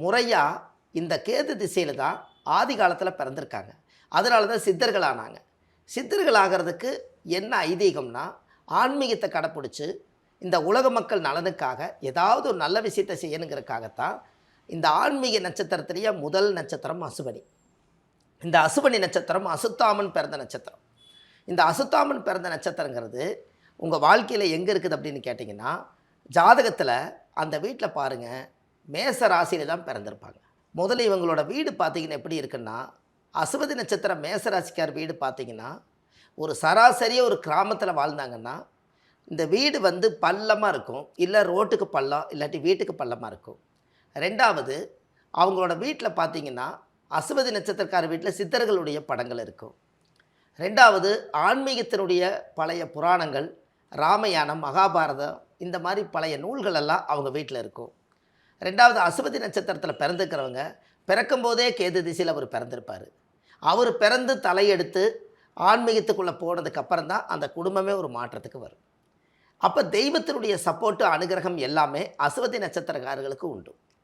முறையாக இந்த கேது திசையில் தான் ஆதி காலத்தில் பிறந்திருக்காங்க. அதனால தான் சித்தர்கள் ஆனாங்க. சித்தர்கள் ஆகிறதுக்கு என்ன ஐதீகம்னா, ஆன்மீகத்தை கடைப்பிடிச்சு இந்த உலக மக்கள் நலனுக்காக ஏதாவது ஒரு நல்ல விஷயத்தை செய்யணுங்கிறதுக்காகத்தான் இந்த ஆன்மீக நட்சத்திரத்திலேயே முதல் நட்சத்திரம் அசுபனி. இந்த அசுபனி நட்சத்திரம் அசுத்தாமன் பிறந்த நட்சத்திரம். இந்த அசுத்தாமன் பிறந்த நட்சத்திரங்கிறது உங்கள் வாழ்க்கையில் எங்கே இருக்குது அப்படின்னு கேட்டிங்கன்னா, ஜாதகத்தில் அந்த வீட்டில் பாருங்கள், மேச ராசியில் தான் பிறந்திருப்பாங்க. முதல்ல இவங்களோட வீடு பார்த்திங்கன்னா எப்படி இருக்குன்னா, அசுவதி நட்சத்திரம் மேசராசிக்கார் வீடு பார்த்திங்கன்னா, ஒரு சராசரியாக ஒரு கிராமத்தில் வாழ்ந்தாங்கன்னா, இந்த வீடு பள்ளமாக இருக்கும், இல்லை ரோட்டுக்கு பள்ளம், இல்லாட்டி வீட்டுக்கு பள்ளமாக இருக்கும். ரெண்டாவது, அவங்களோட வீட்டில் பார்த்திங்கன்னா அசுவதி நட்சத்திரக்கார வீட்டில் சித்தர்களுடைய படங்கள் இருக்கும். ரெண்டாவது, ஆன்மீகத்தினுடைய பழைய புராணங்கள், ராமாயணம், மகாபாரதம், இந்த மாதிரி பழைய நூல்கள் எல்லாம் அவங்க வீட்டில் இருக்கும். ரெண்டாவது, அசுவதி நட்சத்திரத்தில் பிறந்துக்கிறவங்க பிறக்கும்போதே கேது திசையில் அவர் பிறந்திருப்பார். அவர் பிறந்து தலையெடுத்து ஆன்மீகத்துக்குள்ளே போனதுக்கப்புறம் தான் அந்த குடும்பமே ஒரு மாற்றத்துக்கு வரும். அப்போ தெய்வத்தினுடைய சப்போர்ட்டு, அனுகிரகம் எல்லாமே அசுவதி நட்சத்திரக்காரர்களுக்கு உண்டு.